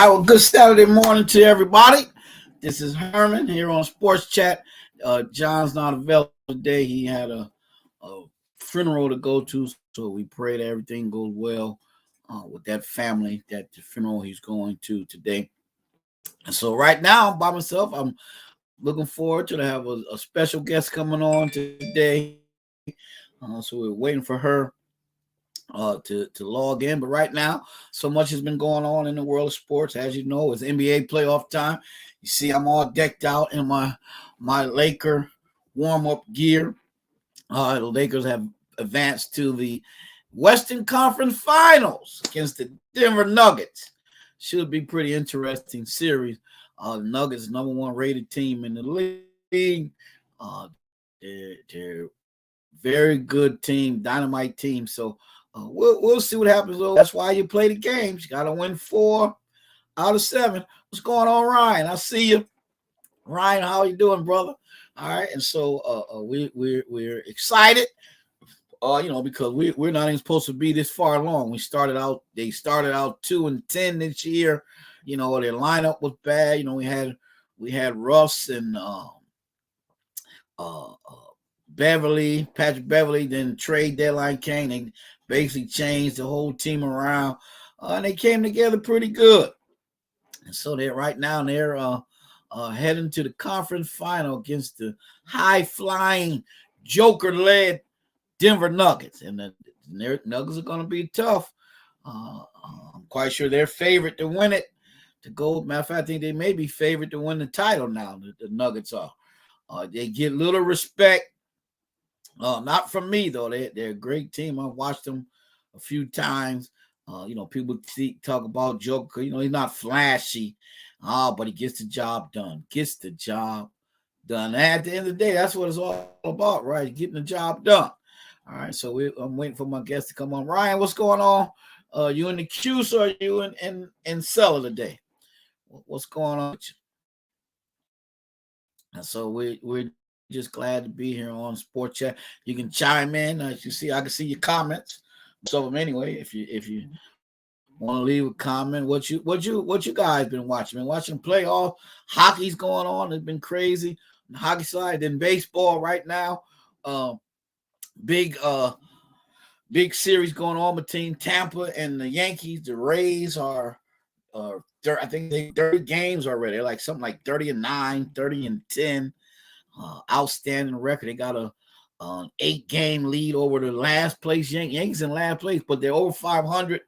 right, well, good Saturday morning to everybody. This is Herman here on Sports Chat. John's not available today. He had a funeral to go to, so we pray that everything goes well with that family, that the funeral he's going to today. And so right now, by myself, I'm looking forward to have a special guest coming on today. So we're waiting for her to log in. But right now, so much has been going on in the world of sports. As you know, it's NBA playoff time. You see, I'm all decked out in my Laker warm up gear. The Lakers have advanced to the Western Conference Finals against the Denver Nuggets. Should be pretty interesting series. The Nuggets, number one rated team in the league. They're very good team, dynamite team. So we'll see what happens. Though that's why you play the games. You got to win 4 out of 7. What's going on, Ryan? I see you, Ryan. How you doing, brother? All right, and so we're excited. Because we're not even supposed to be this far along. They started out 2-10 this year. Their lineup was bad. We had Russ and uh, Patrick Beverly. Then trade deadline came. They basically changed the whole team around, and they came together pretty good. And so they're heading to the conference final against the high flying Joker led Denver Nuggets, and the Nuggets are going to be tough. I'm quite sure they're favorite to win it. To go, matter of fact, I think they may be favored to win the title now. The Nuggets are. They get little respect. Not from me though. They're a great team. I've watched them a few times. People talk about Joker. He's not flashy, but he gets the job done. Gets the job done. And at the end of the day, that's what it's all about, right? Getting the job done. All right, so I'm waiting for my guest to come on. Ryan, what's going on? You in the queue, or are you in cellar today? What's going on with you? And so we're just glad to be here on Sport Chat. You can chime in. As you see, I can see your comments. Most of them anyway. If you want to leave a comment, what you guys been watching? Been watching playoff hockey's going on. It's been crazy. On the hockey side, then baseball right now. Big big series going on between Tampa and the Yankees. The Rays I think they 30 games already. They're like something like 30-9, 30-10. Outstanding record. They got an 8-game lead over the last place Yankees in last place, but they're over 500.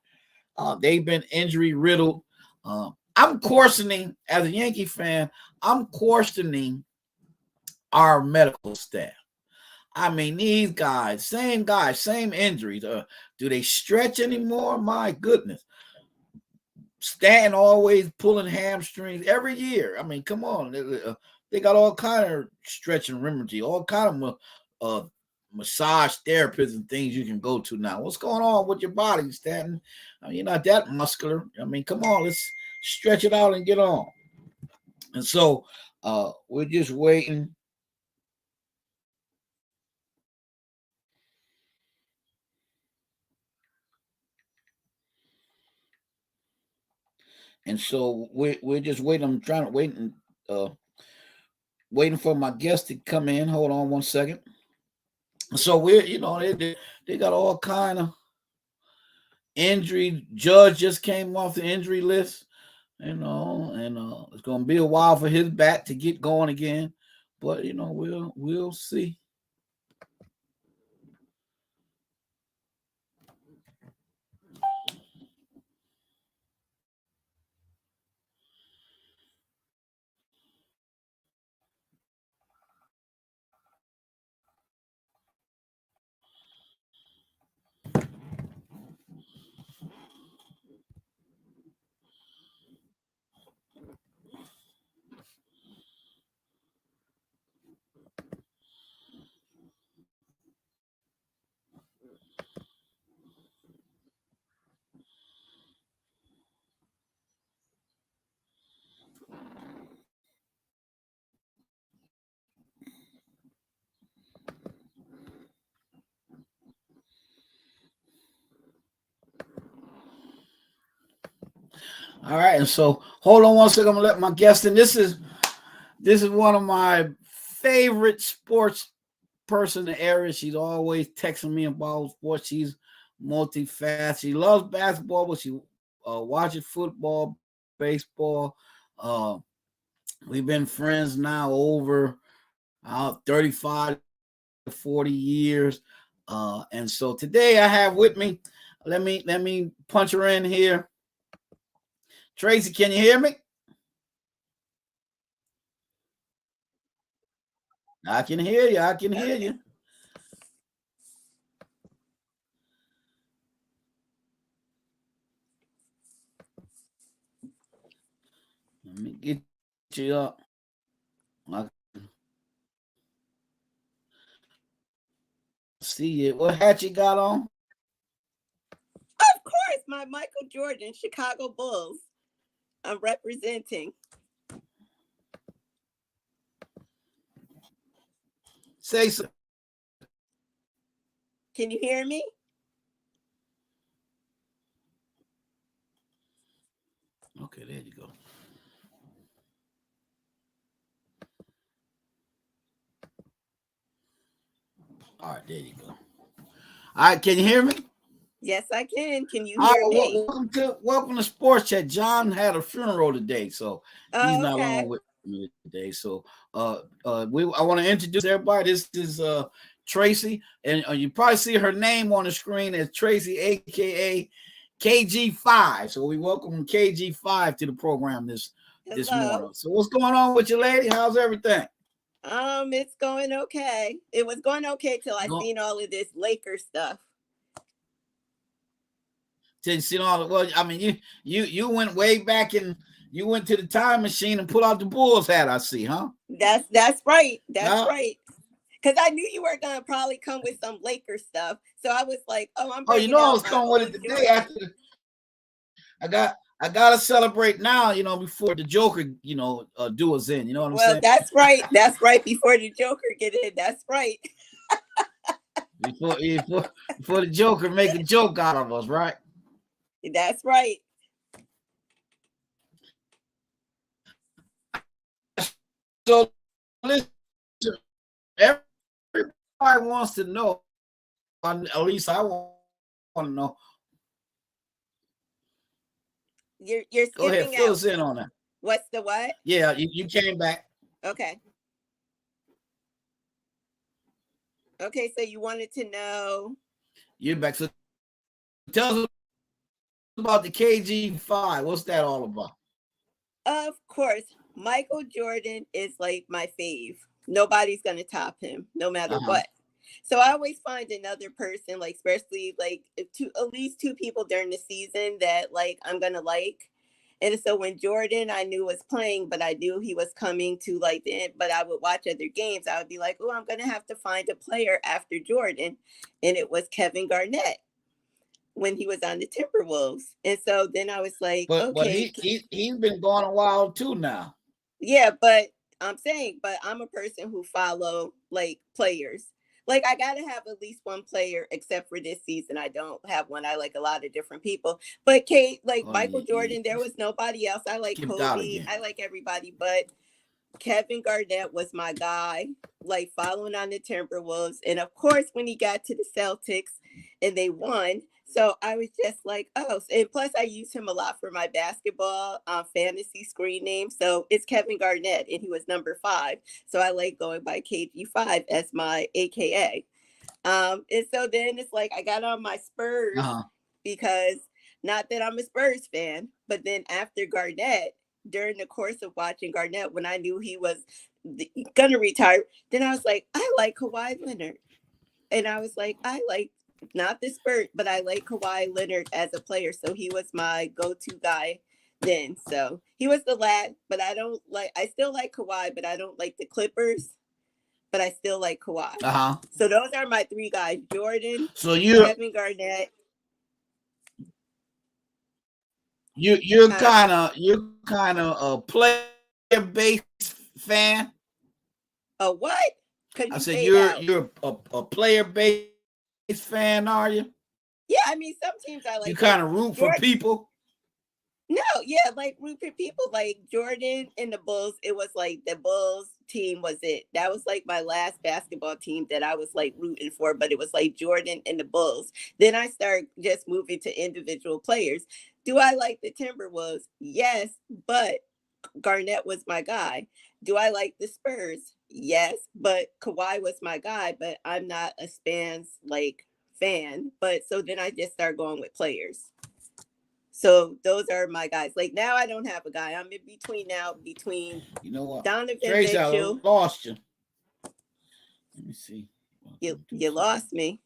They've been injury riddled. I'm questioning, as a Yankee fan, I'm questioning our medical staff. I mean, these guys, same injuries. Do they stretch anymore? My goodness. Stanton always pulling hamstrings every year. I mean, come on. They got all kind of stretching remedy, all kind of massage therapists and things you can go to now. What's going on with your body, Stanton? I mean, you're not that muscular. I mean, come on. Let's stretch it out and get on. And so we're just waiting. And so we're just waiting. I'm trying to uh, waiting for my guest to come in. Hold on one second. So they got all kind of injury. Judge just came off the injury list, and it's gonna be a while for his bat to get going again. But we'll see. All right, and so hold on one second. I'm gonna let my guest in. This is one of my favorite sports person in the area. She's always texting me about sports. She's multifaceted. She loves basketball, but she watches football, baseball. Uh, we've been friends now over 35 to 40 years. And so today I have with me, let me punch her in here. Tracy, can you hear me? I can hear you. I can hear Okay. you. Let me get you up. I see it. What hat you got on? Of course, my Michael Jordan, Chicago Bulls. I'm representing. Say so. Can you hear me? Okay, there you go. All right, there you go. All right, can you hear me? Yes, I can. Can you All right, hear me? welcome to Sports Chat. John had a funeral today, so he's Oh, not on okay. with me today. So, I want to introduce everybody. This is Tracy, and you probably see her name on the screen as Tracy, aka KG5. So we welcome KG5 to the program this Hello. morning. So what's going on with you, lady? How's everything? It's going okay. It was going okay till I Go, seen all of this Laker stuff. to see all the, well, I mean, you went way back and you went to the time machine and pulled out the Bulls hat. I see, huh? That's right. That's Yeah. right. Because I knew you were gonna probably come with some Laker stuff, so I was like, "Oh, I'm Oh, you bringing know I out was my coming with it old today. Jordan." After I gotta celebrate now. Before the Joker, do us in. You know what I'm Well, saying? that's right. That's right. Before the Joker get in, that's right. Before the Joker make a joke out of us, right? That's right. So listen, everybody wants to know. At least I want to know. You're Go ahead, skipping fill out. us in on that. What's the what? Yeah, you came back. Okay. Okay, so you wanted to know. You're back. So tell us about the KG5. What's that all about? Of course, Michael Jordan is like my fave. Nobody's gonna top him, no matter Uh-huh. what. So I always find another person, like especially like two, at least two people during the season that like I'm gonna like. And so when Jordan, I knew was playing, but I knew he was coming to like the end. But I would watch other games. I would be like, oh, I'm gonna have to find a player after Jordan, and it was Kevin Garnett when he was on the Timberwolves. And so then I was like, But okay, he's been gone a while too now. yeah, but I'm saying, but I'm a person who follow like players. Like I gotta have at least one player, except for this season. I don't have one. I like a lot of different people. But Kate, like Oh, Michael you Jordan, there was nobody else. I like skipped out Kobe. again. I like everybody, but Kevin Garnett was my guy, like following on the Timberwolves. And of course, when he got to the Celtics and they won, so I was just like, oh, and plus I use him a lot for my basketball fantasy screen name. So it's Kevin Garnett, and he was number 5. So I like going by KG5 as my AKA. And so then it's like I got on my Spurs Uh-huh. because not that I'm a Spurs fan, but then after Garnett, during the course of watching Garnett, when I knew he was gonna retire, then I was like, I like Kawhi Leonard. And I was like, I like not the Spurs, but I like Kawhi Leonard as a player. So he was my go-to guy then. So he was the lad, but I still like Kawhi, but I don't like the Clippers, but I still like Kawhi. Uh-huh. So those are my 3 guys: Jordan, So Kevin Garnett. you're Huh? kind of a player based fan. A what? Because I you said fade out. you're a player based fan, are you? Yeah, I mean, some teams I You like kind of root for Jordan. people. No, yeah, like Rupert, people like Jordan and the Bulls. It was like the Bulls team was it. That was like my last basketball team that I was like rooting for, but it was like Jordan and the Bulls. Then I started just moving to individual players. Do I like the Timberwolves? Yes, but Garnett was my guy. Do I like the Spurs? Yes, but Kawhi was my guy, but I'm not a Spans like fan. But so then I just start going with players. So those are my guys. Like now I don't have a guy. I'm in between now between You know what? Donovan Trace, I Mitchell. lost you. Let me see. You lost me.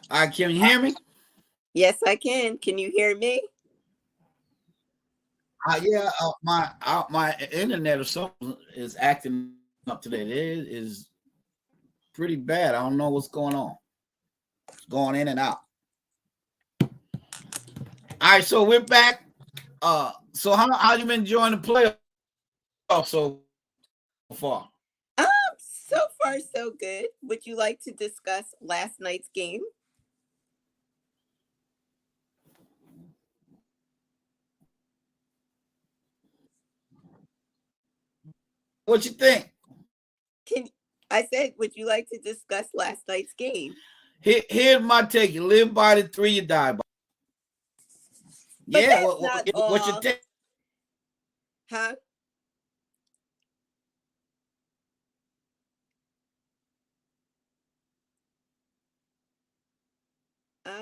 All right, can you hear me? Yes, I can. Can you hear me? Yeah, my internet or something is acting up today. It is pretty bad. I don't know what's going on. It's going in and out. All right, so we're back. So how you been enjoying the playoffs so far? Um, so far so good. Would you like to discuss last night's game? What you think? Can I said, would you like to discuss last night's game? Here's my take. You live by the three, you die by. But Yeah, that's not what's your all. take? Huh?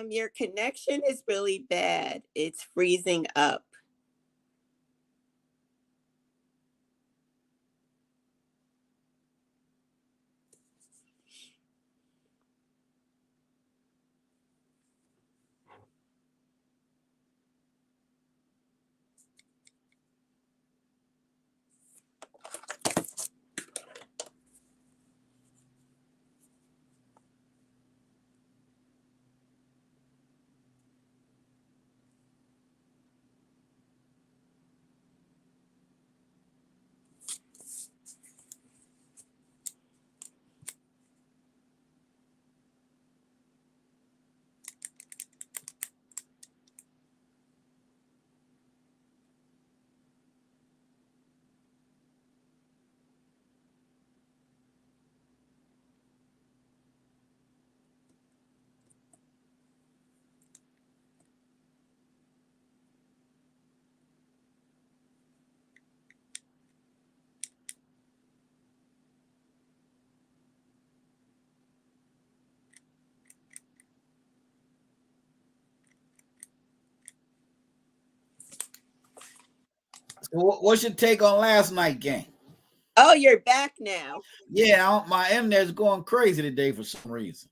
Your connection is really bad. It's freezing up. So what's your take on last night game? Oh, you're back now. Yeah, my internet's going crazy today for some reason.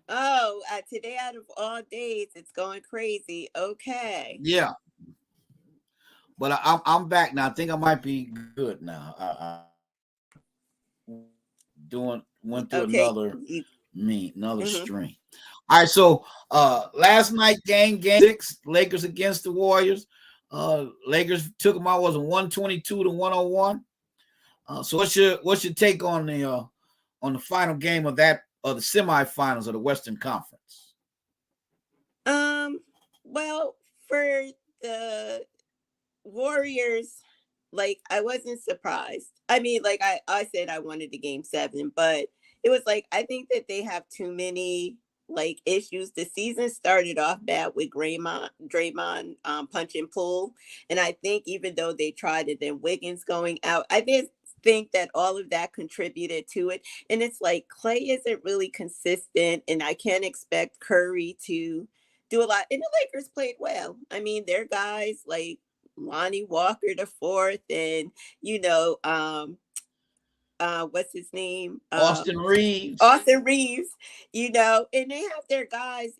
Oh, today out of all days, it's going crazy. Okay. Yeah, but I'm back now. I think I might be good now. Doing went through Okay. another Mhm. stream. All right, so last night game 6, Lakers against the Warriors. Lakers took them out, was it 122 to 101. So what's your take on the final game of the semifinals of the Western Conference? Um, well, for the Warriors, like I wasn't surprised. I mean, like I said I wanted the game 7, but it was like I think that they have too many like issues. The season started off bad with Draymond punch and pull. And I think even though they tried it, then Wiggins going out, I did think that all of that contributed to it. And it's like Clay isn't really consistent, and I can't expect Curry to do a lot. And the Lakers played well. I mean, their guys like Lonnie Walker the fourth, and you know, what's his name? Austin Reeves. Austin Reeves, and they have their guys,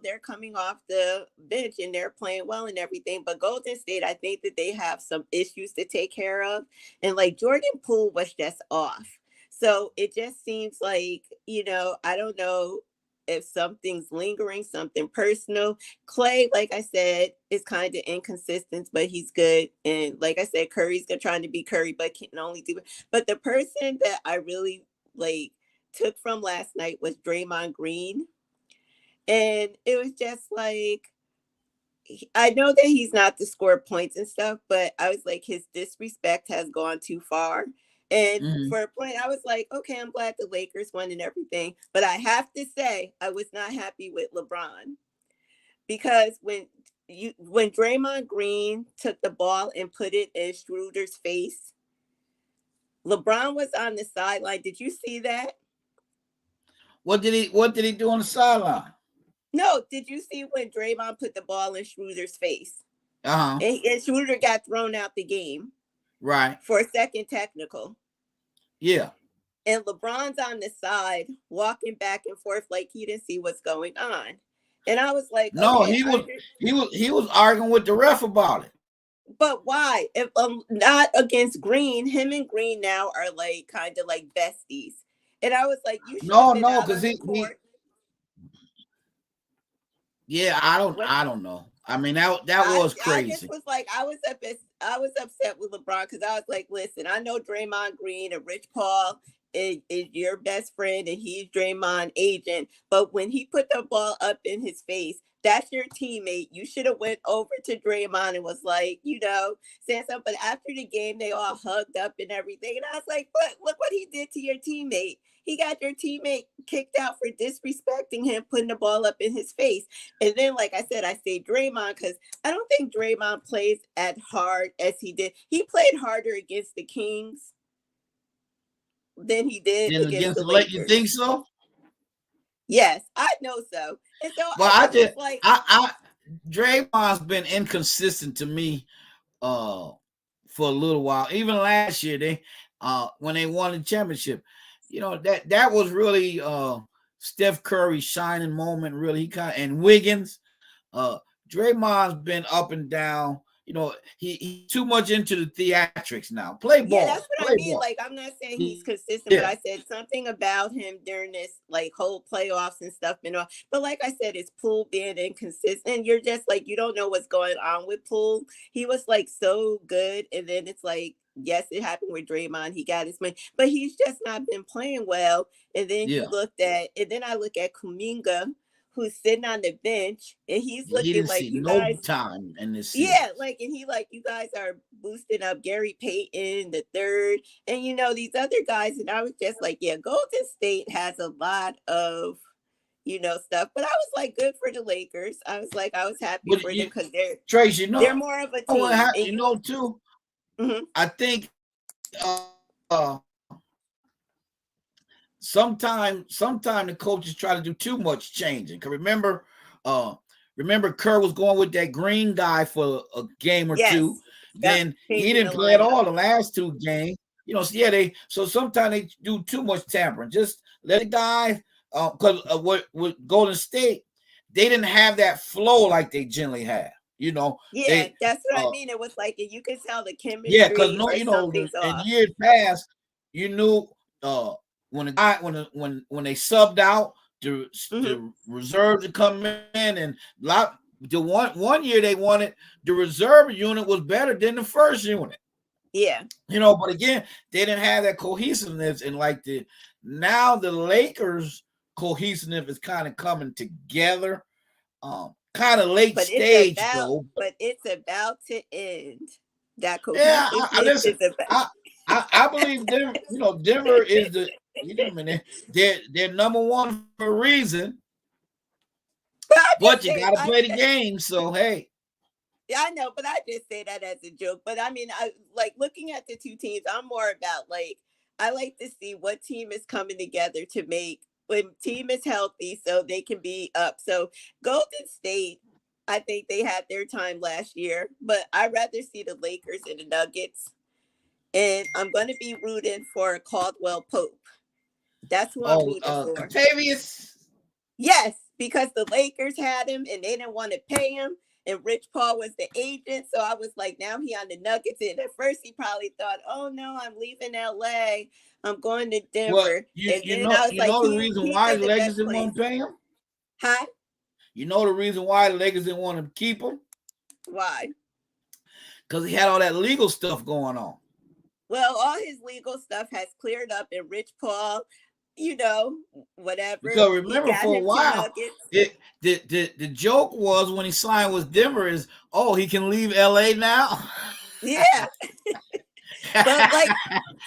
they're coming off the bench and they're playing well and everything. But Golden State, I think that they have some issues to take care of. And like Jordan Poole was just off. So it just seems like, I don't know if something's lingering, something personal. Clay, like I said, is kind of inconsistent, but he's good. And like I said, Curry's trying to be Curry, but can only do it. But the person that I really like took from last night was Draymond Green. And it was just like, I know that he's not to score points and stuff, but I was like, his disrespect has gone too far. And Mm-hmm. for a point, I was like, okay, I'm glad the Lakers won and everything. But I have to say, I was not happy with LeBron because when Draymond Green took the ball and put it in Schroeder's face, LeBron was on the sideline. Did you see that? What did he do on the sideline? No, did you see when Draymond put the ball in Schroeder's face? Uh-huh. And Schroeder got thrown out the game Right. for a second technical. Yeah. And LeBron's on the side walking back and forth like he didn't see what's going on. And I was like, No, okay, he was arguing with the ref about it. but why? If not against Green, him and Green now are like kind of like besties. And I was like, you should have been No, out because on the he court. yeah, What I don't know. I mean that was I just crazy. was like, I was upset with LeBron because I was like, listen, I know Draymond Green and Rich Paul is your best friend and he's Draymond agent, but when he put the ball up in his face, that's your teammate. You should have went over to Draymond and was like, saying something. But after the game, they all hugged up and everything, and I was like, but look what he did to your teammate. He got your teammate kicked out for disrespecting him, putting the ball up in his face. And then, like I said, I say Draymond because I don't think Draymond plays as hard as he did. He played harder against the Kings than he did Then against against the the Lakers, you Lakers. think so? Yes, I know so. And so But I was just like, I Draymond's been inconsistent to me uh for a little while. Even last year, they when they won the championship, that was really Steph Curry's shining moment. Really, he kind of, and Wiggins. Uh, Draymond's been up and down. He's too much into the theatrics now. Play yeah, that's ball, what I play mean. ball. Like, I'm not saying he's Yeah, consistent, but I said something about him during this like whole playoffs and stuff and all. But like I said, it's Poole being inconsistent. You're just like, you don't know what's going on with Poole. He was like so good, and then it's like, yes, it happened with Draymond. He got his money, but he's just not been playing well. And then yeah. and then I look at Kuminga, who's sitting on the bench, and he's He looking didn't like, see you no guys, time in this yeah, series. like, and he like, you guys are boosting up Gary Payton the third, and these other guys, and I was just like, yeah, Golden State has a lot of stuff, but I was like, good for the Lakers. I was like, I was happy But for them because they're Trace, they're more of a what team, happened? and Too. mhm. I think sometimes the coaches try to do too much changing. Cause remember Kerr was going with that green guy for a game or two. Yes, yep, Then he changing didn't the play at lineup. all the last two games. So sometimes they do too much tampering. Just let the guy because with Golden State, they didn't have that flow like they generally have. Yeah, They that's what I mean. It was like you could tell the yeah, because chemistry no, or something's in off. years past, you knew when the guy when they subbed out Hmm. the reserves to come in and the one year they wanted the reserve unit was better than the first unit. Yeah, But again, they didn't have that cohesiveness and like now the Lakers cohesiveness is kind of coming together. Kind of late but stage though. it's about to end. That Yeah, I cohesiveness listen. is about. I believe Denver. Denver is the. They're number one for a reason. But I But just you say got to play the game. So hey, yeah, I know, but I just say that as a joke. But I mean, I like looking at the two teams. I'm more about like I like to see what team is coming together to make when team is healthy, so they can be up. So Golden State, I think they had their time last year, but I'd rather see the Lakers and the Nuggets. And I'm going to be rooting for Caldwell Pope. That's who I'm rooting for. Contavious. Yes, because the Lakers had him and they didn't want to pay him. And Rich Paul was the agent. So I was like, now he on the Nuggets. And at first he probably thought, oh no, I'm leaving LA. I'm going to Well, Denver. And then I was like, the reason he's why in the the Lakers best didn't want place. to pay him. Huh? You know the reason why the Lakers didn't want to keep him Why? because he had all that legal stuff going on. Well, all his legal stuff has cleared up, and Rich Paul, whatever. Because He remember, got for a him to while, Nuggets. the joke was when he signed with Denver is, oh, he can leave LA now. Yeah.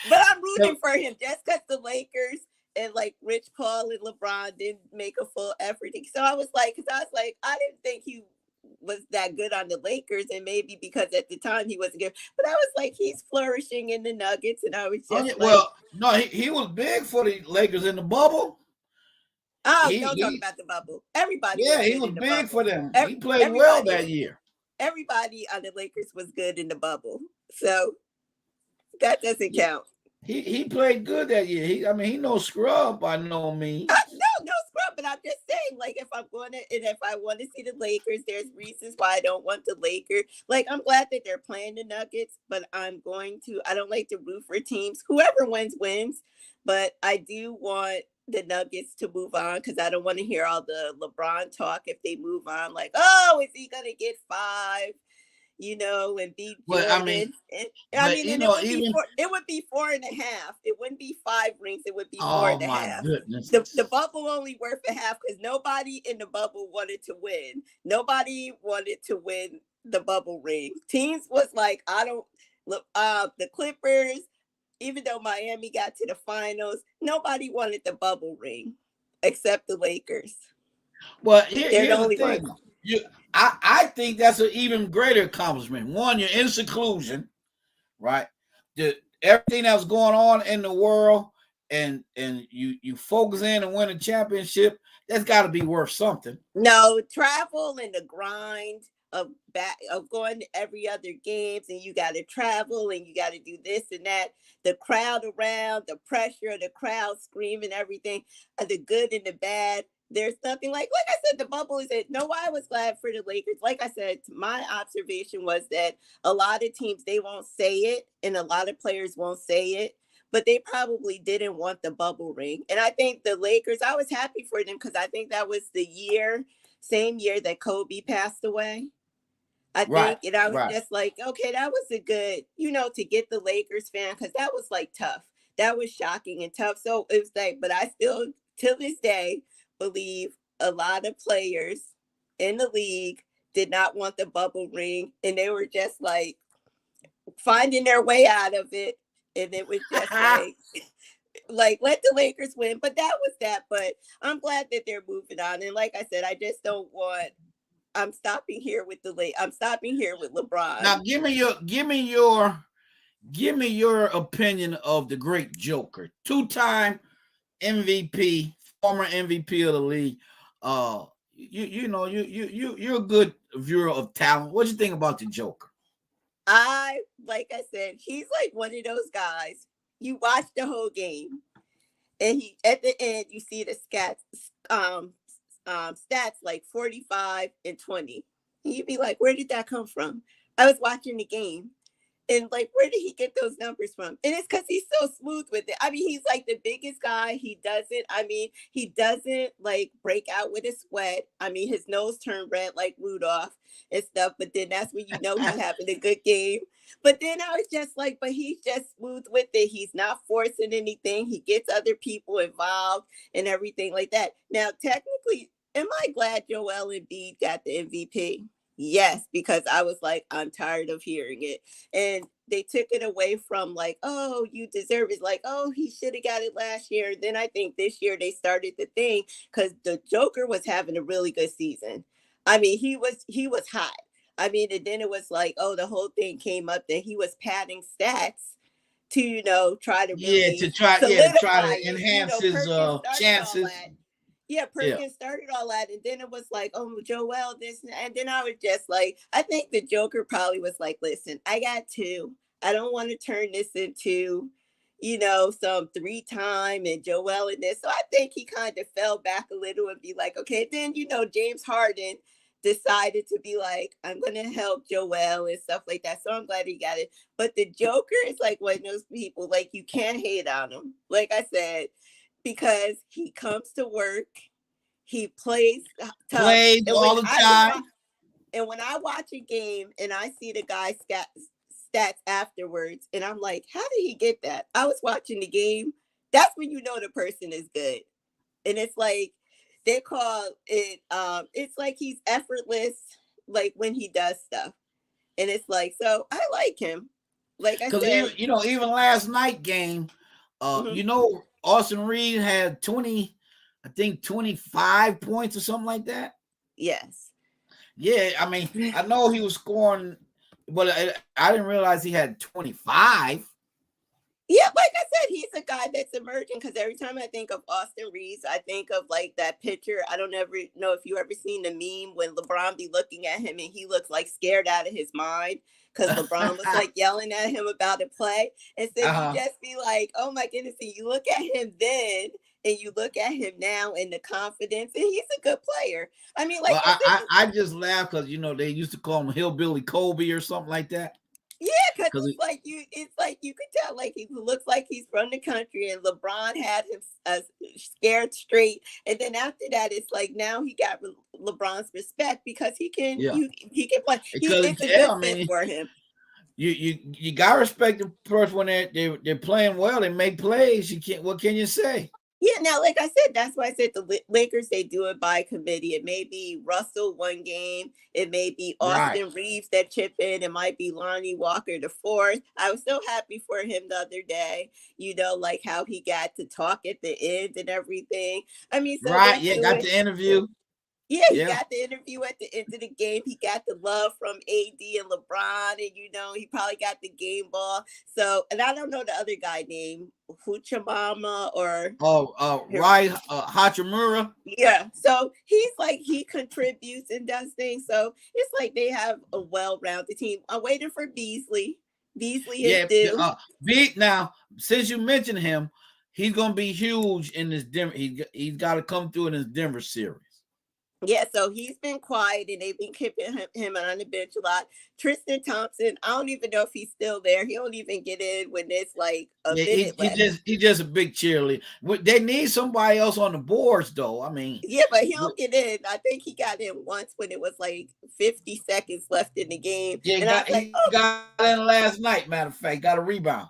But I'm rooting for him just because the Lakers and like Rich Paul and LeBron didn't make a full effort. So I was like, I didn't think he was that good on the Lakers, and maybe because at the time he wasn't good. But I was like, he's flourishing in the Nuggets, and I was Oh, just yeah, like, well, no, he was big for the Lakers in the bubble. oh, don't talk He about the bubble. Everybody was Yeah, he good was in the big for bubble. them. He played well Everybody, that year. everybody on the Lakers was good in the bubble, so that doesn't Yeah, count. he played good that year. He no scrub by no means. No scrub, but I'm just saying, like, if I want to see the Lakers, there's reasons why I don't want the Lakers. Like, I'm glad that they're playing the Nuggets, but I don't like to root for teams. Whoever wins, wins. But I do want the Nuggets to move on because I don't want to hear all the LeBron talk if they move on. Like, oh, is he going to get five? And beat But Jordan. And it would be even 4.5. It wouldn't be 5 rings. It would be four oh and a my half. The goodness. bubble only worth a half because nobody in the bubble wanted to win. Nobody wanted to win the bubble ring. Teams was like, I don't look. The Clippers, even though Miami got to the finals, nobody wanted the bubble ring except the Lakers. Well, They're the here's the only ones. thing. I think that's an even greater accomplishment. One, you're in seclusion, right? Everything that's going on in the world, and you focus in and win a championship. That's got to be worth something. No, travel and the grind of going to every other games, and you got to travel and you got to do this and that. The crowd around, the pressure of the crowd screaming everything, the good and the bad. There's nothing like I said, the bubble is it. No, I was glad for the Lakers. Like I said, my observation was that a lot of teams they won't say it, and a lot of players won't say it, but they probably didn't want the bubble ring. And I think the Lakers, I was happy for them because I think that was the same year that Kobe passed away. I Right, think, and I was right. just like, okay, that was a good, to get the Lakers fan because that was like tough. That was shocking and tough. So it was like, but I still, till this day, believe a lot of players in the league did not want the bubble ring, and they were just like finding their way out of it. And it was just like let the Lakers win. But that was that. But I'm glad that they're moving on. And like I said, I just don't want. I'm stopping here with I'm stopping here with LeBron. Now give me your opinion of the great Joker, two-time MVP, former MVP of the league. You're a good viewer of talent. What do you think about the Joker? Like I said, he's like one of those guys. You watch the whole game, and he at the end you see the um, stats like 45 and 20. And you'd be like, where did that come from? I was watching the game. And like, where did he get those numbers from? And it's because he's so smooth with it. I mean, he's like the biggest guy. He doesn't like break out with a sweat. I mean, his nose turned red like Rudolph and stuff. But then that's when you know he's having a good game. But then I was just like, but he's just smooth with it. He's not forcing anything. He gets other people involved and everything like that. Now, technically, am I glad Joel Embiid got the MVP? Yes, because I was like, I'm tired of hearing it. And they took it away from like, oh, you deserve it. Like, oh, he should have got it last year. Then I think this year they started the thing because the Joker was having a really good season. I mean, he was hot. I mean, and then it was like, oh, the whole thing came up that he was padding stats to, try to Yeah, really to try solidify to it. enhance his Perkins started all chances. that. Yeah, Yeah. Perkins started all that, and then it was like, oh, Joel, this, and then I was just like, I think the Joker probably was like, listen, I got two. I don't want to turn this into, some 3-time and Joel and this. So I think he kind of fell back a little and be like, okay, then James Harden decided to be like, I'm gonna help Joel and stuff like that. So I'm glad he got it. But the Joker is like one of those people, like you can't hate on him. Like I said, because he comes to work, he plays tough, Plays and all the time. when I watch a game and I see the guy's stats afterwards, and I'm like, how did he get that? I was watching the game. That's when you know the person is good, and it's like they call it. It's like he's effortless, like when he does stuff, and it's like so. I like him. Like I Because said, even last night game, mhm, Austin Reed had 20, I think 25 points or something like that. yes. Yeah, I mean, I know he was scoring, but I didn't realize he had 25. Yeah, like I said, he's a guy that's emerging because every time I think of Austin Reeves, I think of like that picture. I don't ever know if you ever seen the meme when LeBron be looking at him and he looks like scared out of his mind because LeBron was like yelling at him about a play. And so you Uh-huh. just be like, oh my goodness. And you look at him then and you look at him now and the confidence, and he's a good player. I mean, like Well, I said, I just laugh because they used to call him Hillbilly Kobe or something like that. yeah, because Because it's like you could tell like he looks like he's from the country, and LeBron had him scared straight, and then after that, it's like now he got LeBron's respect because yeah, he can play. because It's a yeah, good I fit mean, for him. you got to respect the person when they're playing well. They make plays. You can't. What can you say? Yeah, now, like I said, that's why I said the Lakers, they do it by committee. It may be Russell one game. It may be Right. Austin Reeves that chip in. It might be Lonnie Walker the fourth. I was so happy for him the other day, like how he got to talk at the end and everything. I mean, so they Right. Yeah. do Got it. the interview. Yeah, he Yeah. got the interview at the end of the game. He got the love from AD and LeBron, and he probably got the game ball. So, and I don't know the other guy named Huchamama or Oh, Rai Hachimura. yeah. So he's like he contributes and does things. So it's like they have a well-rounded team. I'm waiting for Beasley. Beasley is Yeah. due. Beat now. Since you mentioned him, he's gonna be huge in this Denver. He's got to come through in this Denver series. Yeah, so he's been quiet and they've been keeping him on the bench a lot. Tristan Thompson, I don't even know if he's still there. He don't even get in when there's like a Yeah, minute left. he's just a big cheerleader. They need somebody else on the boards, though. I mean, Yeah, but he don't get in. I think he got in once when it was like 50 seconds left in the game. yeah, And I was like, he oh, got in last night. Matter of fact, got a rebound.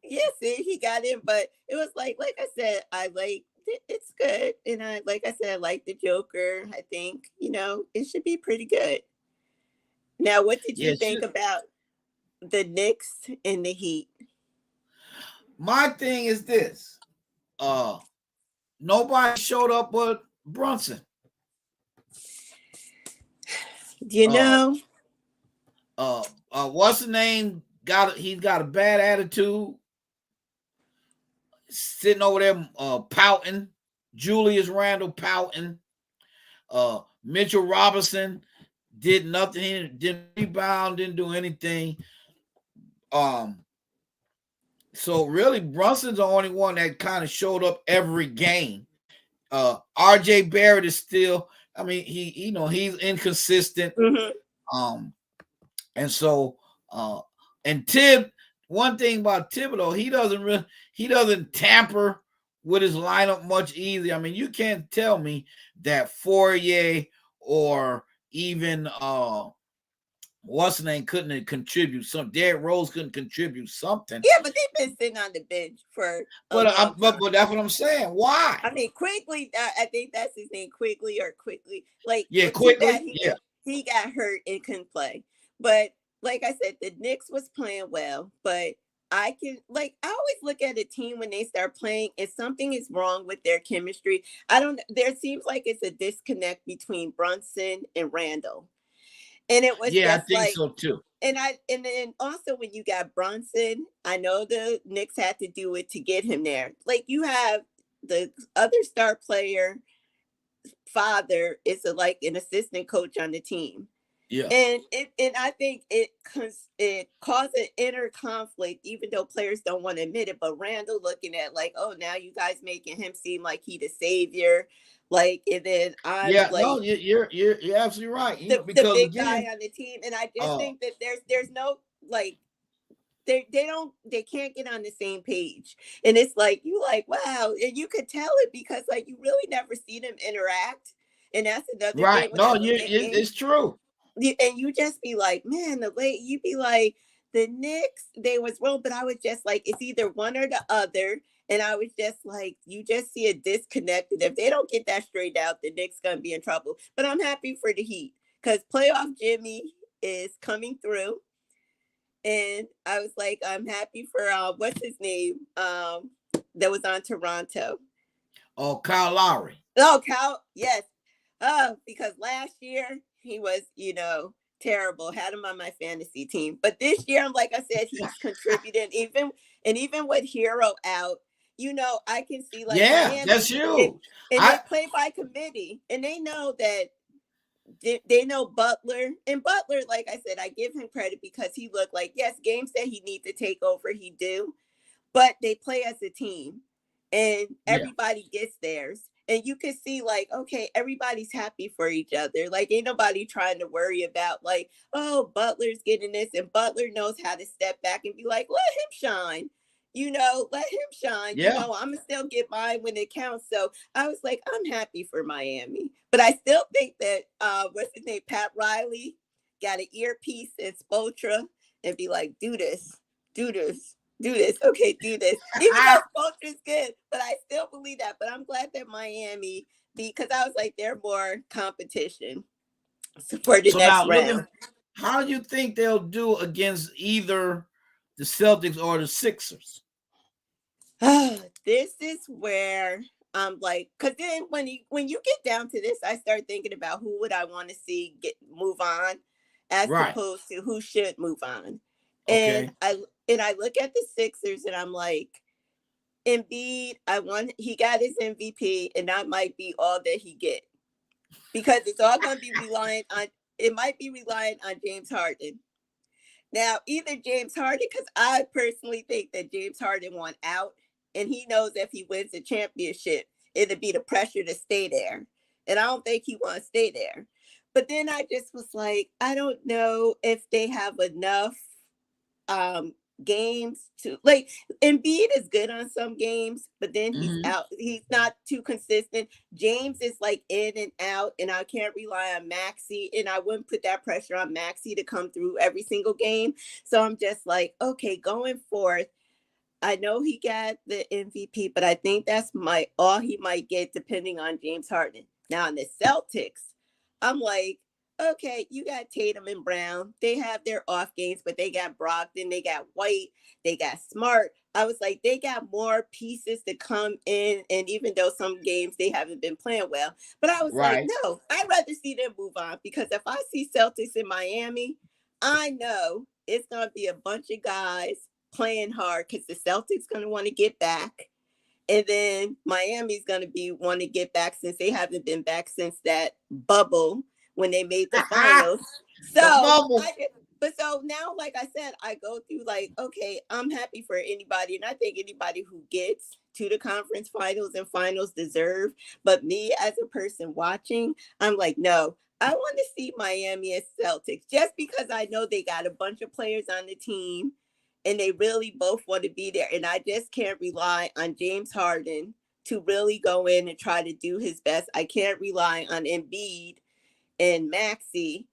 yeah, see, he got in. But it was like I said, I like it's good. And like I said, I like the Joker. I think, it should be pretty good. Now, what did you think about the Knicks and the Heat? My thing is this: nobody showed up but Brunson. What's the name? He's got a bad attitude. Sitting over there, pouting. Julius Randle pouting. Mitchell Robinson did nothing. He didn't rebound. Didn't do anything. So really, Brunson's the only one that kind of showed up every game. RJ Barrett is still. I mean, he's inconsistent. Mm-hmm. And so, and Tib. One thing about Thibodeau, he doesn't tamper with his lineup much either. I mean, you can't tell me that Fourier or even what's the name couldn't contribute something. Derrick Rose couldn't contribute something. Yeah, but they've been sitting on the bench for but that's what I'm saying. Why? I mean, Quickly. I think that's his name, Quickly. Like, Quickly. He got hurt and couldn't play. But like I said, the Knicks was playing well. But I always look at a team when they start playing, and something is wrong with their chemistry. There seems like it's a disconnect between Brunson and Randall. And it was I think so too. And then also when you got Brunson, I know the Knicks had to do it to get him there. Like you have the other star player father is like an assistant coach on the team. Yeah. And I think it caused an inner conflict, even though players don't want to admit it. But Randall looking at like, oh, now you guys making him seem like he the savior. Like, and then I'm you're absolutely right. Because the big guy on the team, and I just think that there's no like they can't get on the same page, and it's like you like wow, and you could tell it because like you really never see them interact, and that's another right. thing. No, it's true, and you just be like, man, the way you be like the Knicks, they was wrong, but I was just like it's either one or the other. And I was just like, you just see a disconnect. And if they don't get that straight out, the Knicks going to be in trouble. But I'm happy for the Heat because playoff Jimmy is coming through. And I was like, I'm happy for, what's his name? That was on Toronto. Oh, Kyle Lowry. Oh, Kyle. Yes. Because last year he was, terrible. Had him on my fantasy team. But this year, like I said, he's contributing even with Hero out. I can see like Miami, that's huge. And they play by committee, and they know that they know Butler. And Butler, like I said, I give him credit because he looked like yes, games that he needs to take over, he do, but they play as a team, and everybody gets theirs. And you can see like, okay, everybody's happy for each other. Like ain't nobody trying to worry about like, oh, Butler's getting this, and Butler knows how to step back and be like, let him shine. Let him shine. Yeah. I'm gonna still get mine when it counts. So I was like, I'm happy for Miami, but I still think that what's his name, Pat Riley, got an earpiece in Spoelstra and be like, do this. Okay, do this. Even though Spoelstra's good, but I still believe that. But I'm glad that Miami, because I was like, they're more competition for the next round. How do you think they'll do against either the Celtics or the Sixers? This is where Like, cause then when you get down to this, I start thinking about who would I want to see move on, as Right. opposed to who should move on. And Okay. I look at the Sixers and I'm like, Embiid, he got his MVP, and that might be all that he get, because it's all going to be reliant on. It might be reliant on James Harden. Now, either James Harden, because I personally think that James Harden want out, and he knows if he wins the championship, it'll be the pressure to stay there. And I don't think he want to stay there. But then I just was like, I don't know if they have enough um games to, like, Embiid is good on some games, but then he's Mm-hmm. out. He's not too consistent. James is like in and out, and I can't rely on Maxi, and I wouldn't put that pressure on Maxi to come through every single game. So I'm just like, okay, going forth, I know he got the MVP, but I think that's all he might get, depending on James Harden. Now in the Celtics, I'm like, okay, you got Tatum and Brown. They have their off games, but they got Brogdon, they got White, they got Smart. I was like, they got more pieces to come in, and even though some games they haven't been playing well, but I was like, Right. no, I'd rather see them move on, because if I see Celtics in Miami, I know it's gonna be a bunch of guys playing hard, because the Celtics going to want to get back. And then Miami's going to be want to get back, since they haven't been back since that bubble when they made the finals. The So bubble. but so now, like I said, I go through like, okay, I'm happy for anybody. And I think anybody who gets to the conference finals and finals deserve. But me as a person watching, I'm like, no, I want to see Miami and Celtics, just because I know they got a bunch of players on the team, and they really both want to be there. And I just can't rely on James Harden to really go in and try to do his best. I can't rely on Embiid and Maxi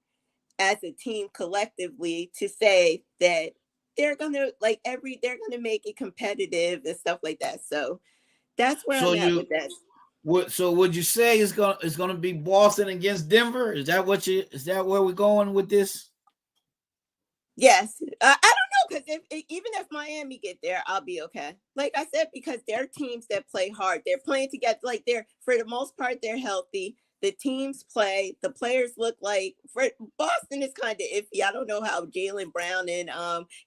as a team collectively to say that they're gonna make it competitive and stuff like that. So that's where So I'm at you with that. would you say it's gonna be Boston against Denver? Is that where we're going with this? Yes, I don't know, because even if Miami get there, I'll be okay. Like I said, because they're teams that play hard. They're playing together. Like, they're, for the most part, they're healthy. The teams play. The players look like, for Boston is kind of iffy. I don't know how Jaylen Brown and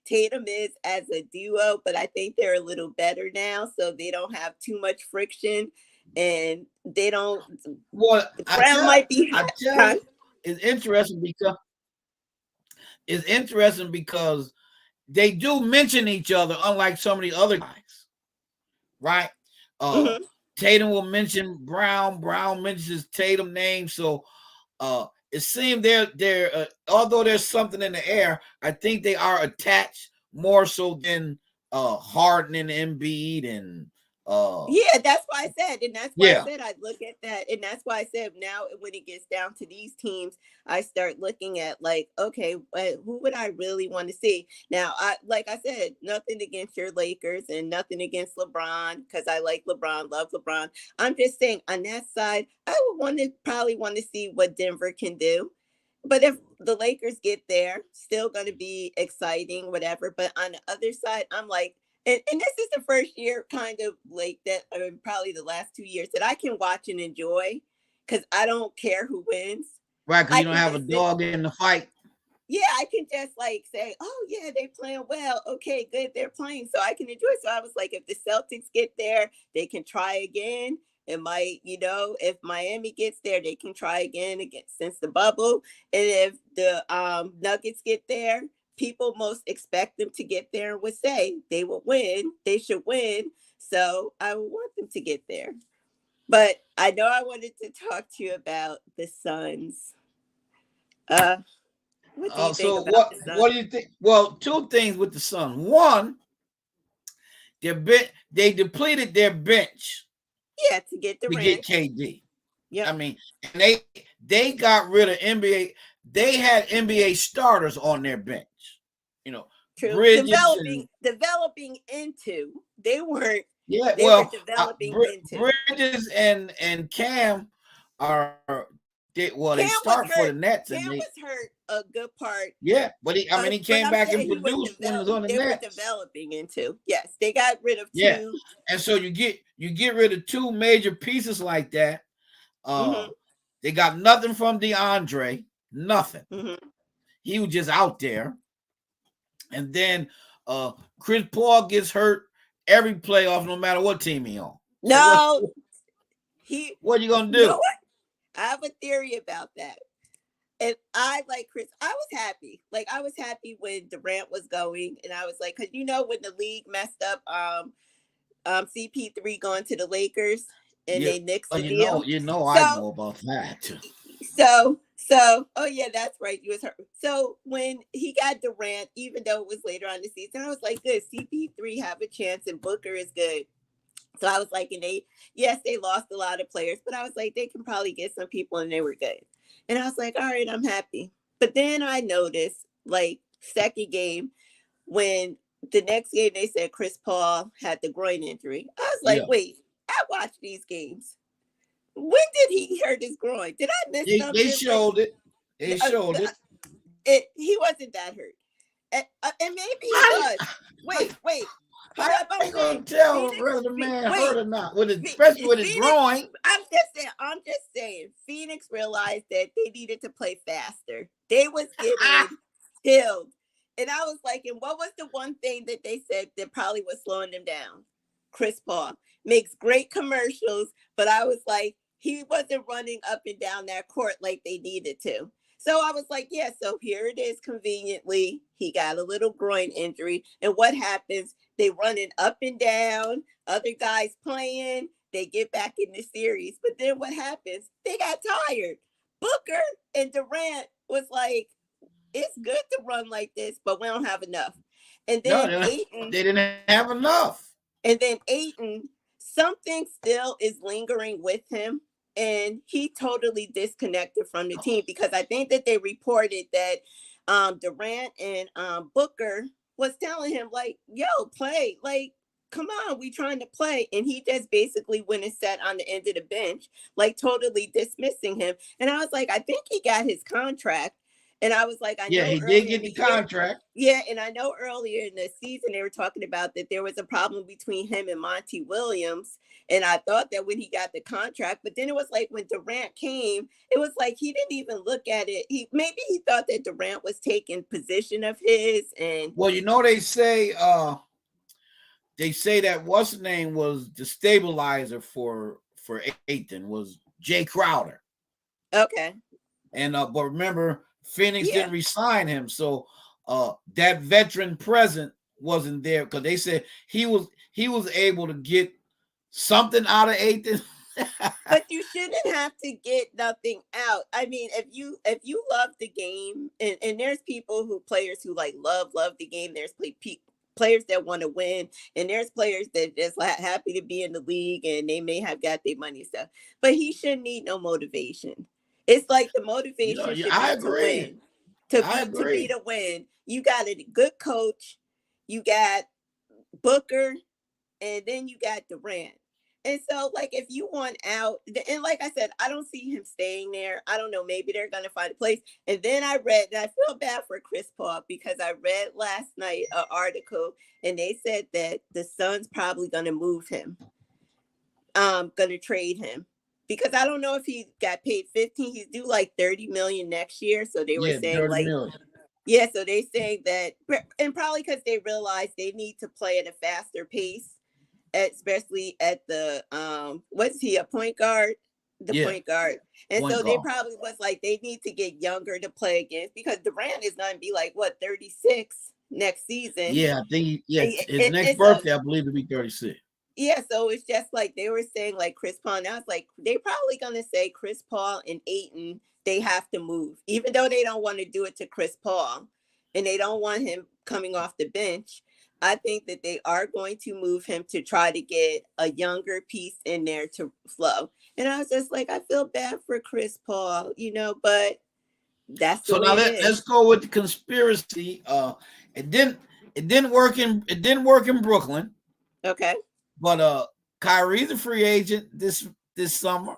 Tatum is as a duo, but I think they're a little better now, so they don't have too much friction, and they don't. Well, Brown might be. I tell Huh? you, it's interesting because they do mention each other, unlike some of the other guys, right? Uh, Mm-hmm. Tatum will mention Brown. Brown mentions Tatum name. So it seemed they're although there's something in the air, I think they are attached more so than Harden and Embiid and Yeah, that's why I said, and that's why I yeah. said I'd look at that, and that's why I said now when it gets down to these teams, I start looking at, like, okay, who would I really want to see? Now, like I said, nothing against your Lakers and nothing against LeBron, because I like LeBron, love LeBron. I'm just saying, on that side, I would probably want to see what Denver can do. But if the Lakers get there, still going to be exciting, whatever. But on the other side, I'm like, and this is the first year, kind of like that, I mean, probably the last 2 years, that I can watch and enjoy, because I don't care who wins. Right, because I you don't can have a just sit. dog in the fight. Yeah, I can just like say, oh yeah, they playing well. Okay, good, they're playing, so I can enjoy. So I was like, if the Celtics get there, they can try again. It might, if Miami gets there, they can try again since the bubble. And if the Nuggets get there, people most expect them to get there and would say they will win. They should win. So I would want them to get there. But I know I wanted to talk to you about the Suns. Uh, what do you think So about the Suns? what do you think? Well, two things with the Suns. One, they depleted their bench Yeah, to get to get Durant. KD. I Yep, mean, and they got rid of NBA. They had NBA starters on their bench. You know, true. Bridges and Developing into. They weren't. yeah. They were Well, developing into. Bridges and Cam are They Cam was start for the hurt. Nets, and Cam they was hurt a good part. yeah, but he But came I'm back and saying produced when he was on the they were Nets. developing into. Yes, they got rid of Yeah, two. and so you get rid of two major pieces like that. Mm-hmm. They got nothing from DeAndre, nothing. Mm-hmm. He was just out there, and then Chris Paul gets hurt every playoff, no matter what team he on. So No, he. what are you gonna You know do? what? I have a theory about that. And I like Chris. I was happy. Like I was happy when Durant was going, and I was like, because when the league messed up, CP3 going to the Lakers, and Yeah, they nixed well, the deal. I So know about that. oh yeah, that's right. You was hurt. So when he got Durant, even though it was later on the season, I was like, good. CP3 have a chance, and Booker is good. So I was like, and they lost a lot of players, but I was like, they can probably get some people, and they were good. And I was like, all right, I'm happy. But then I noticed, like, second game, when the next game they said Chris Paul had the groin injury. I was like, Yeah, wait, I watched these games. When did he hurt his groin? Did I miss they something? Like, showed it. They showed it. he wasn't that hurt. And maybe he How, was. Wait. how But I'm you gonna saying tell Phoenix. whether the man hurt Wait, or not? Especially with his Phoenix. groin. I'm just saying. Phoenix realized that they needed to play faster. They was getting killed, and I was like, and what was the one thing that they said that probably was slowing them down? Chris Paul makes great commercials, but I was like, he wasn't running up and down that court like they needed to. So I was like, yeah, so here it is conveniently. He got a little groin injury. And what happens? They running up and down, other guys playing, they get back in the series. But then what happens? They got tired. Booker and Durant was like, it's good to run like this, but we don't have enough. And No, then Aiton, they didn't have enough. and then Aiton, something still is lingering with him. And he totally disconnected from the team because I think that they reported that Durant and Booker was telling him, like, yo, play. Like, come on, we trying to play. And he just basically went and sat on the end of the bench, like totally dismissing him. And I was like, I think he got his contract. And I was like, I Yeah, know he did earlier get in the the year, contract. yeah, and I know earlier in the season they were talking about that there was a problem between him and Monty Williams. And I thought that when he got the contract, but then it was like when Durant came, it was like he didn't even look at it. He thought that Durant was taking position of his, and Well, they say that what's the name was the stabilizer for Aiton was Jay Crowder. okay, And but remember, Phoenix yeah. didn't resign him, so that veteran present wasn't there because they said he was able to get something out of Aiton. But you shouldn't have to get nothing out. I mean, if you love the game, and there's people players who like love the game. There's players that want to win, and there's players that just happy to be in the league, and they may have got their money stuff. But he shouldn't need no motivation. It's like the motivation Yeah, should I be to agree. win, I to be agree. to win. You got a good coach. You got Booker, and then you got Durant. And so, like, if you want out, and like I said, I don't see him staying there. I don't know. Maybe they're going to find a place. And then I read, and I feel bad for Chris Paul because I read last night an article, and they said that the Suns probably going to move him, going to trade him. Because I don't know if he got paid 15. He's due like 30 million next year. So they were Yeah, saying 30 like, million. yeah, so they saying that, and probably because they realize they need to play at a faster pace, especially at the what's he, a point guard? The Yeah, point guard. And point so they guard. probably was like they need to get younger to play against because Durant is going to be like what, 36 next season. Yeah, I think his next And so birthday I believe will be 36. yeah, so it's just like they were saying like Chris Paul. And I was like, they probably gonna say Chris Paul and Aiton, they have to move, even though they don't want to do it to Chris Paul and they don't want him coming off the bench. I think that they are going to move him to try to get a younger piece in there to flow. And I was just like, I feel bad for Chris Paul, but that's the So now way it is. let's go with the conspiracy. It didn't it didn't work in Brooklyn, Okay. but Kyrie's a free agent this summer.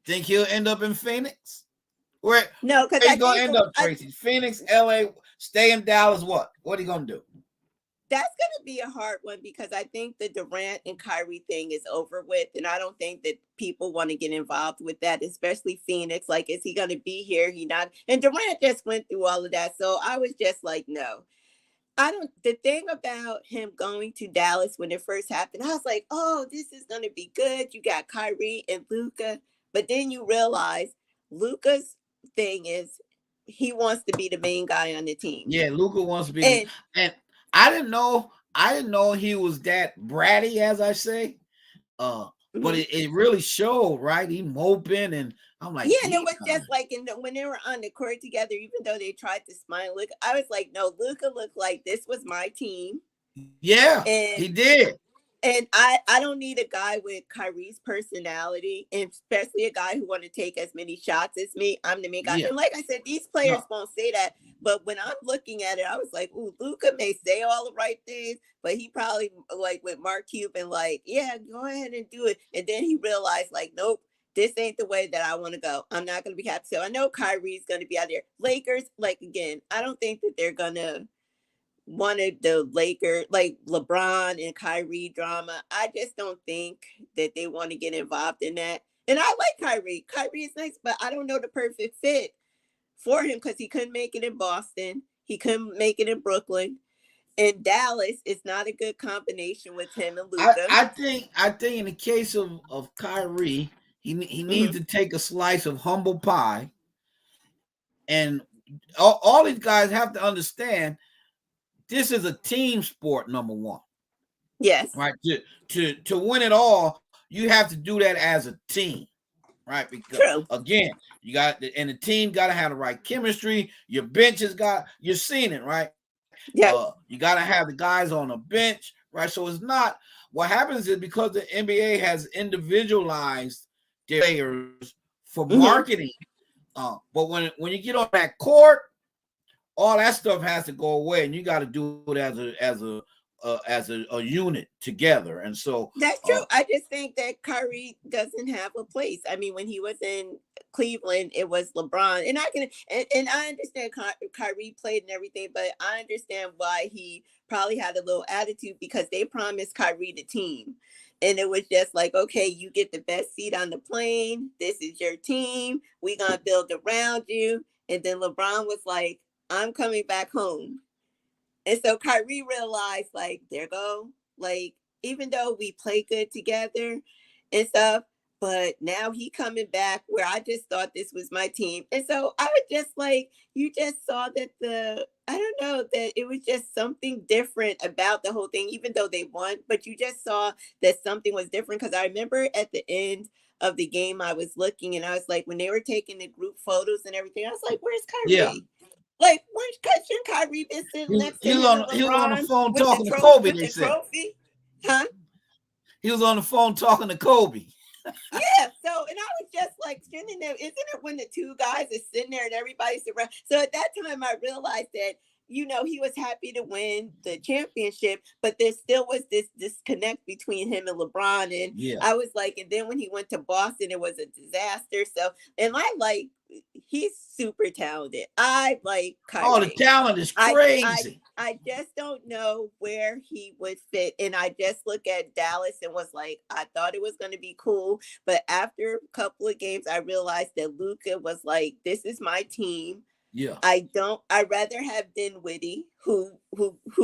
Think he'll end up in Phoenix? No, because where I you gonna think end up, Tracy? Phoenix, LA, stay in Dallas. What are you gonna do? that's going to be a hard one because I think the Durant and Kyrie thing is over with. And I don't think that people want to get involved with that, especially Phoenix. Like, is he going to be here? He not. And Durant just went through all of that. So I was just like, no. I don't. The thing about him going to Dallas when it first happened, I was like, oh, this is going to be good. You got Kyrie and Luka. But then you realize Luka's thing is he wants to be the main guy on the team. Yeah, Luka wants to be the, And and I didn't know he was that bratty, as I say. But mhm. it really showed, right? He moping, and I'm like, Yeah, and it was damn. just like when they were on the court together, even though they tried to smile, look, I was like, no, Luca looked like this was my team, Yeah, he and did. I don't need a guy with Kyrie's personality, and especially a guy who want to take as many shots as me. I'm the main guy, Yeah, and like I said, these players no, won't say that, but when I'm looking at it, I was like, ooh, Luca may say all the right things, but he probably like with Mark Cuban, like, yeah, go ahead and do it, and then he realized, like, nope. This ain't the way that I want to go. I'm not going to be happy. So I know Kyrie's going to be out there. Lakers, like again, I don't think that they're going to wanted the Lakers, like LeBron and Kyrie drama. I just don't think that they want to get involved in that. And I like Kyrie. Kyrie is nice, but I don't know the perfect fit for him because he couldn't make it in Boston. He couldn't make it in Brooklyn. And Dallas is not a good combination with him and I Luca. I think I think in the case of Kyrie, he needs Mm-hmm. to take a slice of humble pie, and all these guys have to understand this is a team sport. Number one, Yes, right? To win it all, you have to do that as a team, right? Because true. again, you got and the team got to have the right chemistry. Your bench has got you're seeing it, right? Yep. You got to have the guys on the bench, right? So it's not what happens is because the NBA has individualized their players for Mm-hmm. marketing. But when you get on that court, all that stuff has to go away, and you got to do it as a unit together. And so, That's true. I just think that Kyrie doesn't have a place. I mean, when he was in Cleveland, it was LeBron, and and I understand Kyrie played and everything, but I understand why he probably had a little attitude because they promised Kyrie the team, and it was just like, okay, you get the best seat on the plane. This is your team. We gonna build around you, and then LeBron was like, I'm coming back home. And so Kyrie realized, like, there go, like, even though we play good together and stuff, but now he coming back where I just thought this was my team. And so I was just like, you just saw that I don't know, that it was just something different about the whole thing, even though they won, but you just saw that something was different. Cause I remember at the end of the game, I was looking and I was like, when they were taking the group photos and everything, I was like, where's yeah, Kyrie? Like, shouldn't Kyrie been sitting next to he was him on and he was on the LeBron phone with the talking to Kobe. with They the said trophy? Huh? he was on the phone talking to Kobe. Yeah. So, and I was just like sitting there. Isn't it when the two guys are sitting there and everybody's around? So at that time, I realized that he was happy to win the championship, but there still was this disconnect between him and LeBron. And Yeah. I was like, and then when he went to Boston, it was a disaster. So, and I like, he's super talented. I like Oh, the Kyrie. talent is I I crazy. I just don't know where he would fit. And I just look at Dallas and was like, I thought it was going to be cool. But after a couple of games, I realized that Luca was like, this is my team. Yeah. I'd rather have Dinwiddie, who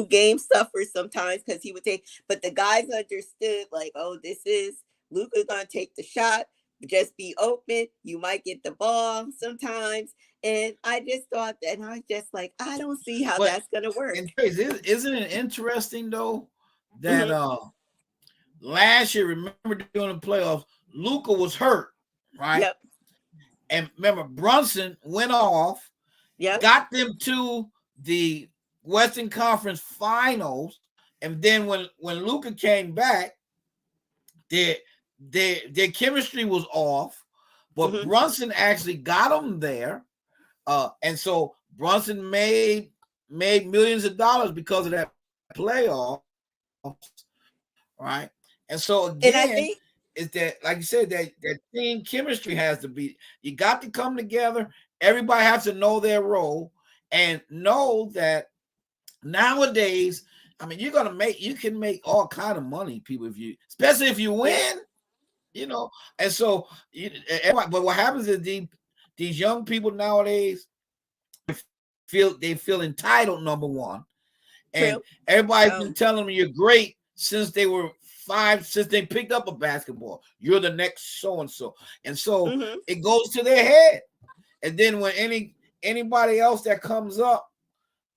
game suffers sometimes because he would take, but the guys understood, like, oh, this is Luca's gonna take the shot, just be open. You might get the ball sometimes. And I just thought that, and I was just like, I don't see how But that's gonna work. and Trace, isn't it interesting though that Mm-hmm. last year, remember during the playoffs, Luca was hurt, right? Yep. And remember Brunson went off, Yep. got them to the Western Conference Finals, and then when Luca came back, their their chemistry was off, but Mm-hmm. Brunson actually got them there. And so Brunson made millions of dollars because of that playoff, right? And so And I again, think is that like you said that team chemistry has to be. You got to come together, everybody has to know their role and know that nowadays, I mean, you can make all kind of money, people, if you, especially if you win, you know. And so, but what happens is these young people nowadays feel entitled, number one, and True. everybody's been telling them you're great since they were since they picked up a basketball. You're the next so and so Mm-hmm. it goes to their head. And then when anybody else that comes up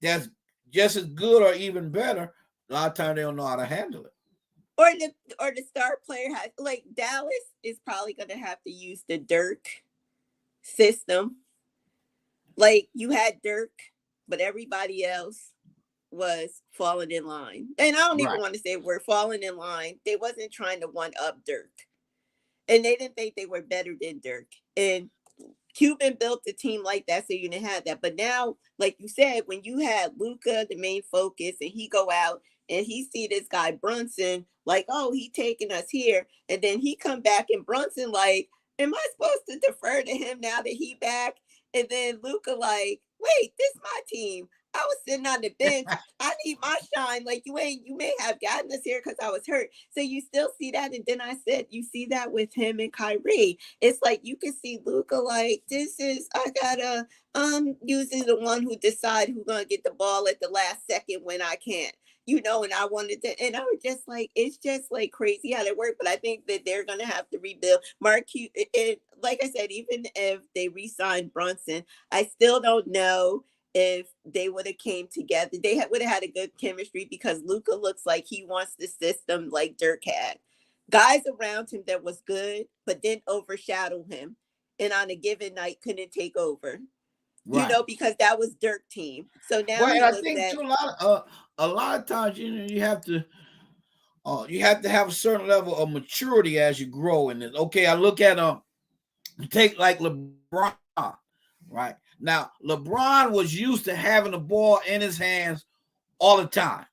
that's just as good or even better, a lot of times they don't know how to handle it. Or the star player has, like, Dallas is probably going to have to use the Dirk system. Like, you had Dirk, but everybody else was falling in line. And I don't even Right. want to say we're falling in line. They wasn't trying to one up Dirk. And they didn't think they were better than Dirk. And Cuban built the team like that, so you didn't have that. But now, like you said, when you had Luca, the main focus, and he go out and he see this guy Brunson, like, oh, he taking us here, and then he come back and Brunson like, am I supposed to defer to him now that he back? And then Luca like, wait, this is my team. I was sitting on the bench. I need my shine. Like, you may have gotten us here because I was hurt. So you still see that. And then I said, you see that with him and Kyrie. It's like you can see Luca like, this is, I gotta usually the one who decide who's gonna get the ball at the last second when I can't. And I wanted to, and I was just like, it's just like crazy how they work. But I think that they're gonna have to rebuild. Like I said, even if they re-signed Brunson, I still don't know if they would have came together. They would have had a good chemistry because Luca looks like he wants the system like Dirk had. Guys around him that was good, but didn't overshadow him. And on a given night couldn't take over. Right. Because that was Dirk team. So now Well, and he I looks think at, too a lot of times you have to have a certain level of maturity as you grow in this. Okay, I look at take like LeBron, right? Now LeBron was used to having the ball in his hands all the time,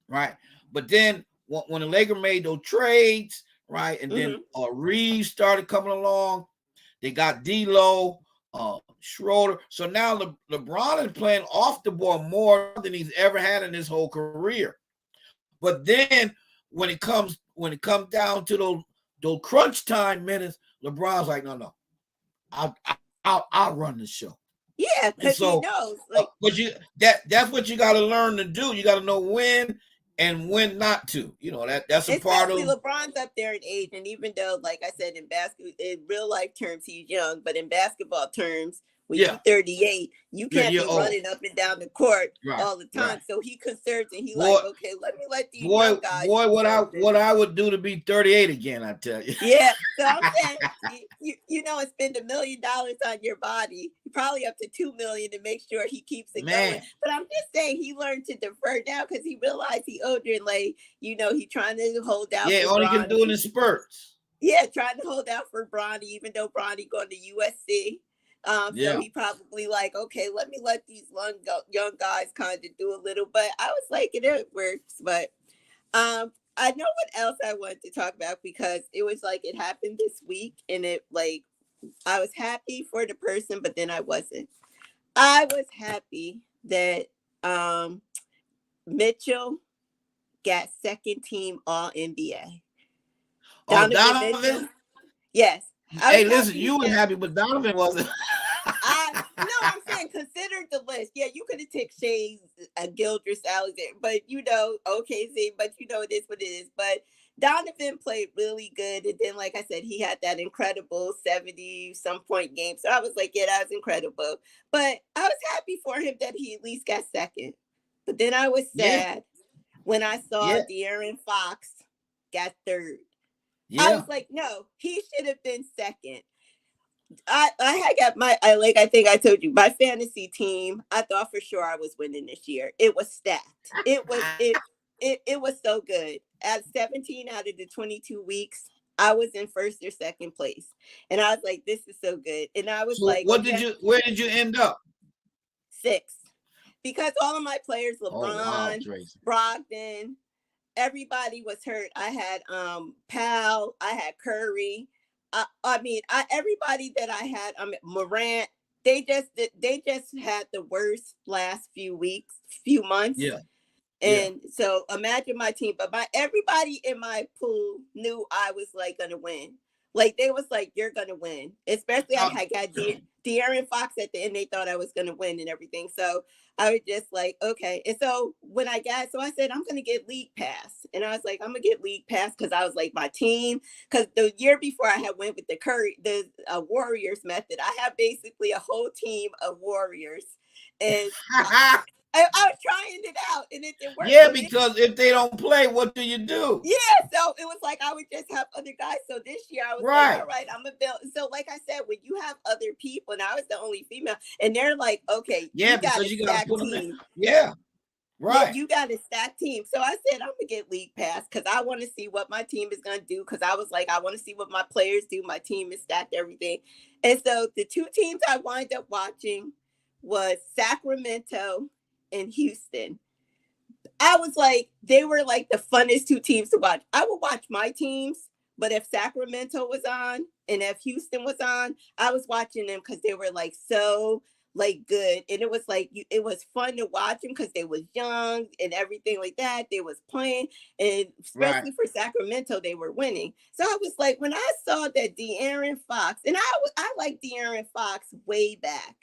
right? But then when the Lakers made those trades, right, and then Reeves started coming along, they got D'Lo, Schroeder. So now LeBron is playing off the ball more than he's ever had in his whole career. But then when it comes down to those crunch time minutes, LeBron's like, no, I'll run the show. yeah, And because he so, knows, like, but that's what you got to learn to do. You got to know when and when not to. That's a part especially of. LeBron's up there in age, and even though, like I said, in real life terms, he's young, but in basketball terms, when you Yeah, 38, you can't you're be old. running up and down the court Right, all the time. right. So he conserves, and he Boy, like, okay, let me let these boy, young guys boy, do something. what I would do to be 38 again, I tell you. Yeah, so I'm saying, and spend $1 million on your body, probably up to 2 million to make sure he keeps it going. Man, But I'm just saying, he learned to defer now because he realized he older and like, he trying to hold out yeah, for all he can do it Bronny. in spurts. Yeah, trying to hold out for Bronny, even though Bronny going to USC. So Yeah. he probably like, okay, let me let these young guys kind of do a little. But I was like, it works. But I know what else I wanted to talk about because it was like it happened this week, and it like I was happy for the person, but then I wasn't. I was happy that Mitchell got second team All NBA. Oh, Donovan Mitchell, Donovan. yes, I was Hey, listen, happy you were that happy, but Donovan wasn't. I no, I'm saying consider the list. Yeah, you could have taken Shay's Gildress Alexander, but okay, see, but it is what it is. But Donovan played really good, and then, like I said, he had that incredible 70 some point game. So I was like, yeah, that was incredible. But I was happy for him that he at least got second. But then I was Yeah, sad when I saw yeah, De'Aaron Fox got third. I was yeah. like, no, he should have been second. I had got I think I told you, my fantasy team. I thought for sure I was winning this year. It was stacked. It was so good. At 17 out of the 22 weeks, I was in first or second place, and I was like, "This is so good." And I was So like, "Okay, where did you end up? six," because all of my players, Oh wow, LeBron, Tracy. Brogdon, everybody was hurt. I had Powell, I had Curry. I mean, everybody that I had, Morant, they just had the worst last few months. Yeah, yeah. And so imagine my team, but everybody in my pool knew I was like gonna win. Like they was like, "You're gonna win." Especially I Uh, had got De'Aaron Fox at the end. They thought I was gonna win and everything. So I was just like, okay. And so when I said I'm gonna get league pass, and I was like, I'm gonna get league pass because I was like my team. Because the year before I had went with the Warriors method, I have basically a whole team of Warriors, and I was trying it out and it didn't work. yeah, So because if they don't play, what do you do? yeah, so it was like I would just have other guys. So this year I was like, Right. all right, I'm gonna build. So like I said, when you have other people, and I was the only female, and they're like, okay, Yeah, you got because a you got to stack put them in. team. Yeah, Yeah, right. you got a stack team. So I said I'm gonna get league pass because I want to see what my team is gonna do. Because I was like, I want to see what my players do. My team is stacked, everything. And so the two teams I wind up watching was Sacramento and Houston. I was like, they were like the funnest two teams to watch. I would watch my teams, but if Sacramento was on and if Houston was on, I was watching them because they were like so like good, and it was like it was fun to watch them because they was young and everything like that. They was playing, and Right. especially for Sacramento, they were winning. So I was like, when I saw that De'Aaron Fox, and I like De'Aaron Fox way back,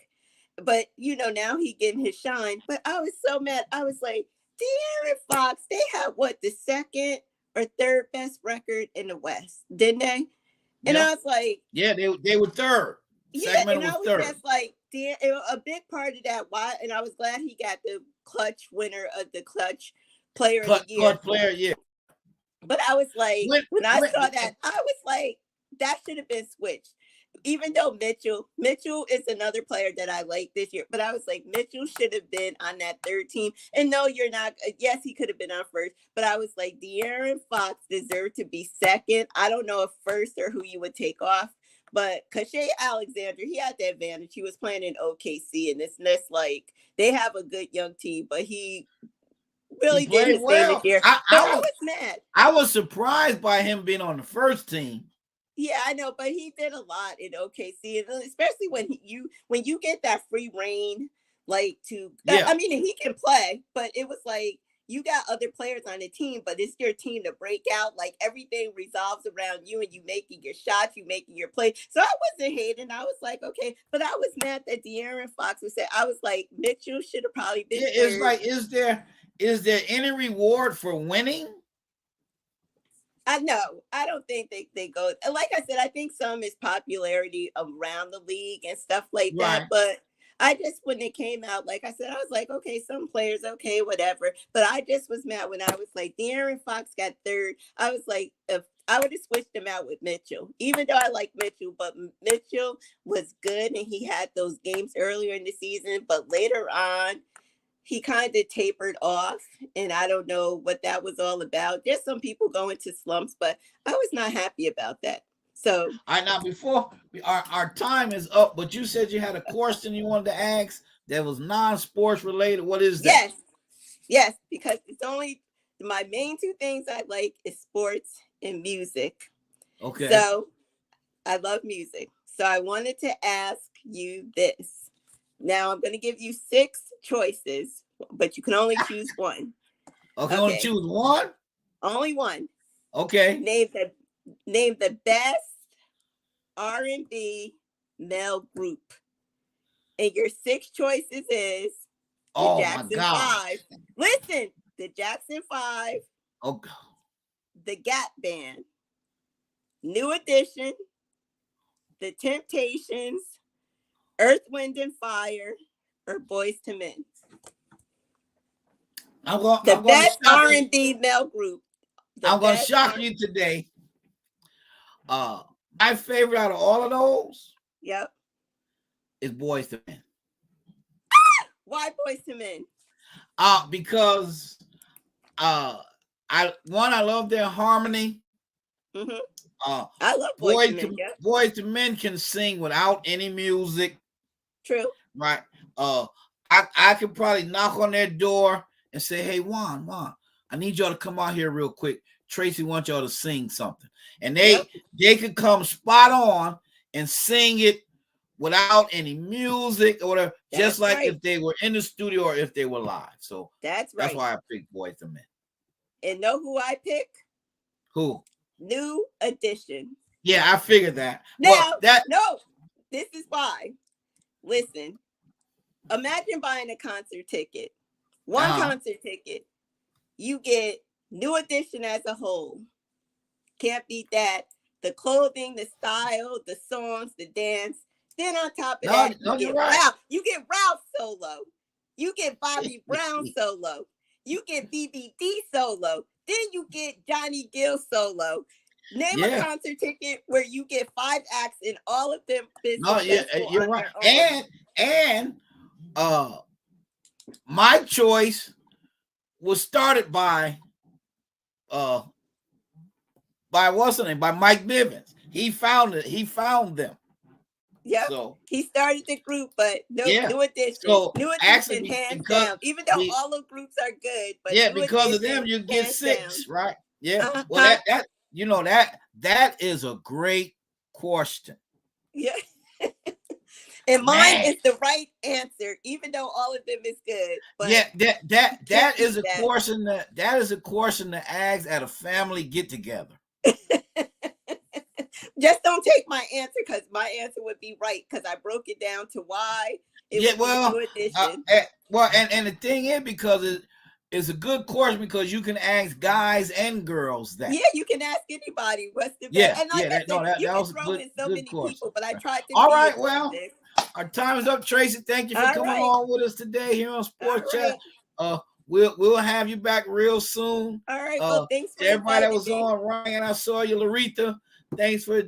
but now he getting his shine. But I was so mad. I was like, De'Aaron Fox, they had what, the second or third best record in the West, didn't they? And Yeah. I was like, Yeah, they were third. yeah, Sacramento and I was was third. just like, a big part of that. Why? And I was glad he got the clutch winner of the clutch player of the year. Clutch player, yeah. But I was like, When, when I when, saw that, I was like, that should have been switched. Even though Mitchell is another player that I like this year, but I was like, Mitchell should have been on that third team. And no, you're not. Yes, he could have been on first, but I was like, De'Aaron Fox deserved to be second. I don't know if first or who you would take off, but Shai Alexander, he had the advantage. He was playing in OKC, and it's like they have a good young team, but he he really did played his thing this well. year. I, But I I was was mad. I was surprised by him being on the first team. Yeah, I know, but he did a lot in OKC, and especially when you get that free reign, like Yeah. I mean, he can play, but it was like you got other players on the team, but it's your team to break out. Like everything resolves around you, and you making your shots, you making your play. So I wasn't hating. I was like, okay, but I was mad that De'Aaron Fox was said. I was like, Mitchell should have probably been Yeah, it's third. like, is there any reward for winning? I know. I don't think they go. Like I said, I think some is popularity around the league and stuff like that. Right. But I just, when it came out, like I said, I was like, okay, some players, okay, whatever. But I just was mad when I was like, De'Aaron Fox got third. I was like, if I would have switched him out with Mitchell, even though I like Mitchell, but Mitchell was good and he had those games earlier in the season. But later on, he kind of tapered off, and I don't know what that was all about. There's some people go into slumps, but I was not happy about that. So All right, now before our time is up, but you said you had a question you wanted to ask that was non-sports related. What is that? yes, yes, because it's only my main two things I like is sports and music. Okay. So I love music. So I wanted to ask you this. Now I'm going to give you 6 choices, but you can only choose one. Okay, only Okay, choose one? only one. Okay. Name the best R&B male group. And your 6 choices is the Oh my Jackson gosh. 5. Listen, the Jackson 5, Okay. the Gap Band, New Edition, the Temptations, Earth, Wind, and Fire, or Boys to Men. I'm The going to best shock you. R&B male group. The I'm going to best shock you today. My favorite out of all of those Yep. is Boys to Men. Why Boys to Men? Because I love their harmony. Mm-hmm. Uh, I love Boys to Men. Yep. Boys to Men can sing without any music. True. Right. I could probably knock on their door and say, "Hey, Juan, I need y'all to come out here real quick. Tracy wants y'all to sing something," and they could come spot on and sing it without any music or whatever, just That's like right. if they were in the studio or if they were live. So That's that's right. why I picked Boys to Men. And know who I pick? Who? New Edition. Yeah, I figured that. Now, Well, that no, this is why. Listen, imagine buying a concert ticket. One concert ticket. You get New Edition as a whole. Can't beat that. The clothing, the style, the songs, the dance. Then on top of that, you get right. Ralph. You get Ralph solo. You get Bobby Brown solo. You get BBD solo. Then you get Johnny Gill solo. Name a concert ticket where you get 5 acts and all of them been successful you're on right. their own. And my choice was started by what's the name? By Mike Bivens. He found it. He found them. Yeah. So he started the group, but New Edition. So New Edition, actually, hands down. Even though all the groups are good, but New because Edition, of them, you get 6, down. right? Yeah. Well, that is a great question. Yeah. And mine is the right answer, even though all of them is good. But that is a question that is a question to ask at a family get together. Just don't take my answer because my answer would be right because I broke it down to why it would be New Edition. And the thing is, because it's a good question because you can ask guys and girls that. Yeah, you can ask anybody what's the best. And like I said, you can throw in so many people, but I tried to. All right, well, our time is up, Tracy. Thank you for coming on with us today here on Sports Chat. We'll have you back real soon. All right. Well, thanks for everybody that was on. Ryan, I saw you, Larita. Thanks for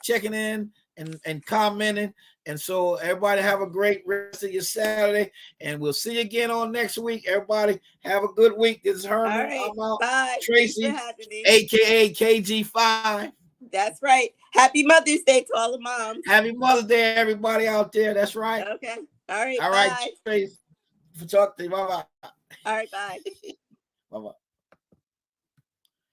checking in and commenting. And so everybody have a great rest of your Saturday. And we'll see you again on next week. Everybody have a good week. This is Herman. All right. I'm out. Bye. Tracy, a.k.a. KG5. That's right. Happy Mother's Day to all the moms. Happy Mother's Day, everybody out there. That's right. Okay. All right. All right, Tracy. For talking to you. Bye-bye. All right. Bye. Bye-bye.